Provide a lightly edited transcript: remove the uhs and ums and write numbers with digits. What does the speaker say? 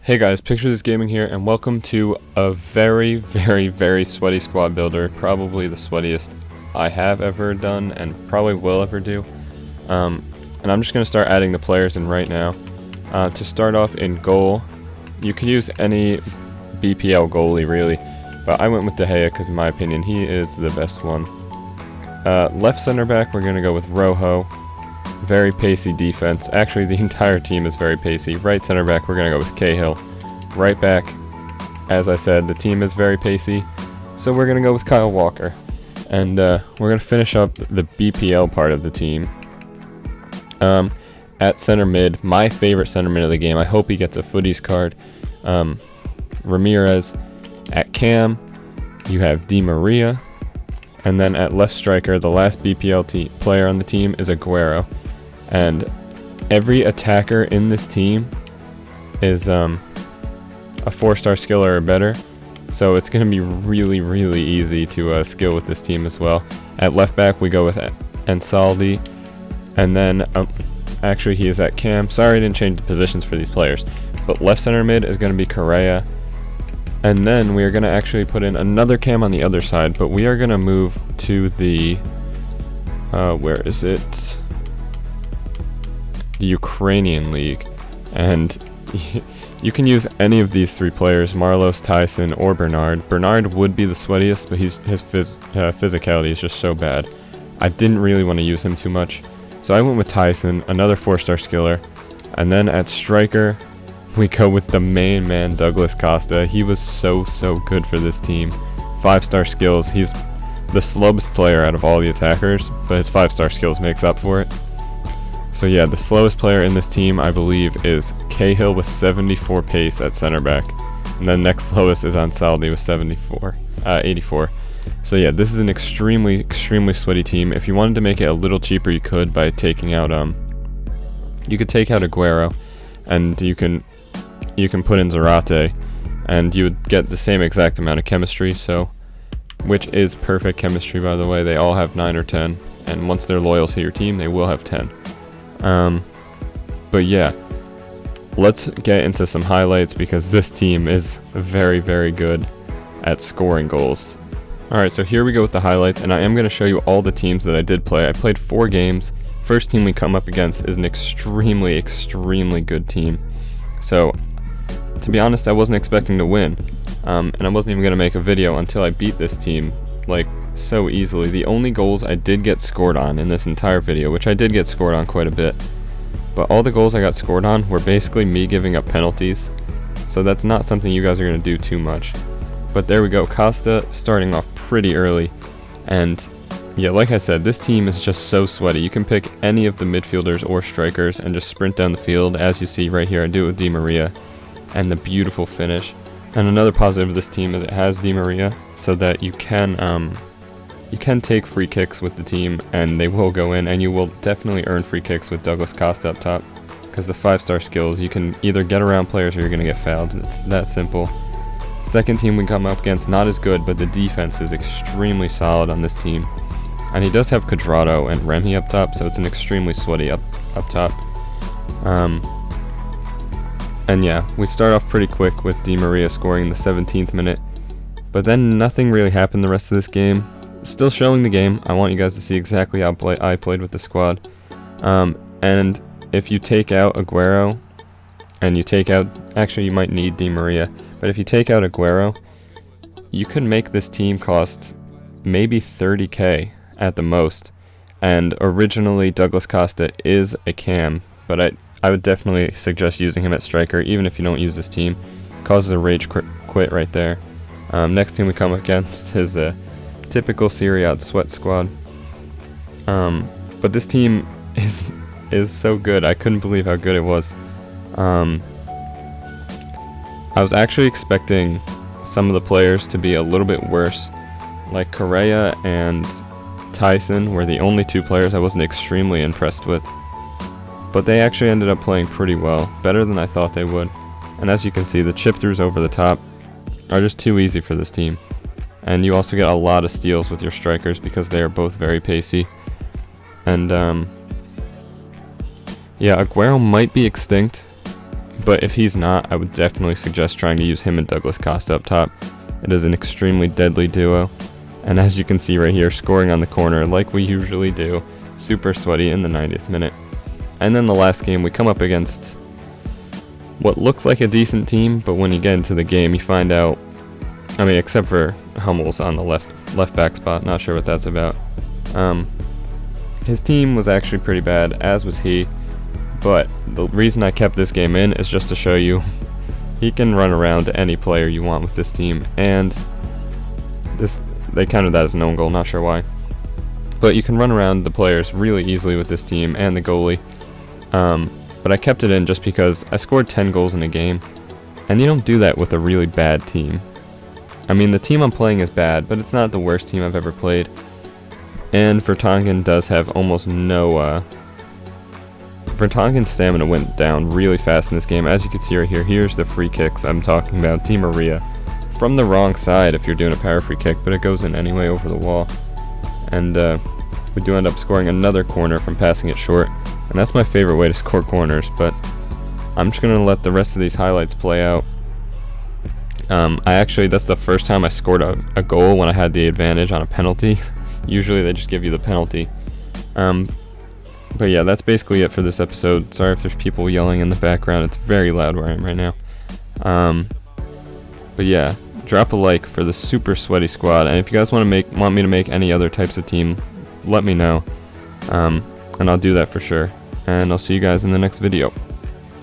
Hey guys, PictureThisGaming here, and welcome to a very sweaty squad builder, probably the sweatiest I have ever done and probably will ever do. And I'm just going to start adding the players in right now. To start off in goal, you could use any BPL goalie really, but I went with De Gea because in my opinion he is the best one. Left center back we're going to go with Rojo. Very pacey defense. Actually, the entire team is very pacey. Right center back, we're going to go with Cahill. Right back, as I said, the team is very pacey, so we're going to go with Kyle Walker. And we're going to finish up the BPL part of the team. At center mid, my favorite center mid of the game. I hope he gets a footies card. Ramirez. At cam, you have Di Maria. And then at left striker, the last BPL player on the team is Agüero. And every attacker in this team is a 4-star skiller or better. So it's going to be really easy to skill with this team as well. At left back, we go with Ansaldi. And then, actually he is at cam. Sorry I didn't change the positions for these players. But left center mid is going to be Correa. And then we are going to actually put in another cam on the other side. But we are going to move to the... where is it? The Ukrainian League, and you can use any of these three players, Marlos, Tyson, or Bernard. Bernard would be the sweatiest, but his physicality is just so bad. I didn't really want to use him too much, so I went with Tyson, another 4-star skiller. And then at striker, we go with the main man, Douglas Costa. He was so good for this team. 5-star skills. He's the slowest player out of all the attackers, but his 5-star skills makes up for it. So yeah, the slowest player in this team, I believe, is Cahill with 74 pace at center back. And then next slowest is Ansaldi with 84. So yeah, this is an extremely sweaty team. If you wanted to make it a little cheaper, you could by taking out you could take out Agüero, and you can put in Zarate, and you would get the same exact amount of chemistry. So, which is perfect chemistry, by the way. They all have 9 or 10, and once they're loyal to your team, they will have 10. But yeah, let's get into some highlights because this team is very good at scoring goals. Alright, so here we go with the highlights, and I am going to show you all the teams that I did play. I played 4 games. First team we come up against is an extremely good team. So, to be honest, I wasn't expecting to win. And I wasn't even going to make a video until I beat this team, like, so easily. The only goals I did get scored on in this entire video, which I did get scored on quite a bit, but all the goals I got scored on were basically me giving up penalties, so that's not something you guys are going to do too much. But there we go, Costa starting off pretty early, and yeah, like I said, this team is just so sweaty. You can pick any of the midfielders or strikers and just sprint down the field. As you see right here, I do it with Di Maria, and the beautiful finish. And another positive of this team is it has Di Maria, so that you can take free kicks with the team, and they will go in, and you will definitely earn free kicks with Douglas Costa up top, because the 5-star skills, you can either get around players or you're going to get fouled. It's that simple. Second team we come up against, not as good, but the defense is extremely solid on this team. And he does have Quadrado and Remy up top, so it's an extremely sweaty up top. And yeah, we start off pretty quick with Di Maria scoring in the 17th minute, but then nothing really happened the rest of this game. Still showing the game. I want you guys to see exactly how I played with the squad. And if you take out Agüero, and you take out, actually you might need Di Maria, but if you take out Agüero, you could make this team cost maybe 30k at the most. And originally Douglas Costa is a cam, but I would definitely suggest using him at striker, even if you don't use this team. Causes a rage quit right there. Next team we come against is a typical Serie A sweat squad. But this team is so good. I couldn't believe how good it was. I was actually expecting some of the players to be a little bit worse. Like Correa and Tyson were the only 2 players I wasn't extremely impressed with. But they actually ended up playing pretty well, better than I thought they would. And as you can see, the chip-throughs over the top are just too easy for this team. And you also get a lot of steals with your strikers because they are both very pacey. And yeah, Agüero might be extinct, But if he's not, I would definitely suggest trying to use him and Douglas Costa up top. It is an extremely deadly duo. And as you can see right here, scoring on the corner like we usually do. Super sweaty in the 90th minute. And then the last game, we come up against what looks like a decent team, but when you get into the game, you find out, I mean, except for Hummels on the left back spot, not sure what that's about. His team was actually pretty bad, as was he, but the reason I kept this game in is just to show you he can run around to any player you want with this team, and they counted that as an own goal, not sure why. But you can run around the players really easily with this team and the goalie. But I kept it in just because I scored 10 goals in a game, and you don't do that with a really bad team. I mean, the team I'm playing is bad, but it's not the worst team I've ever played. And Vertonghen does have almost no... Vertonghen's stamina went down really fast in this game. As you can see right here, here's the free kicks I'm talking about. Di Maria from the wrong side if you're doing a power free kick, but it goes in anyway over the wall. And we do end up scoring another corner from passing it short. And that's my favorite way to score corners, but I'm just going to let the rest of these highlights play out. That's the first time I scored a goal when I had the advantage on a penalty. Usually they just give you the penalty. But yeah, that's basically it for this episode. Sorry if there's people yelling in the background. It's very loud where I am right now. But yeah, drop a like for the super sweaty squad. And if you guys want me to make any other types of team, let me know. And I'll do that for sure. And I'll see you guys in the next video.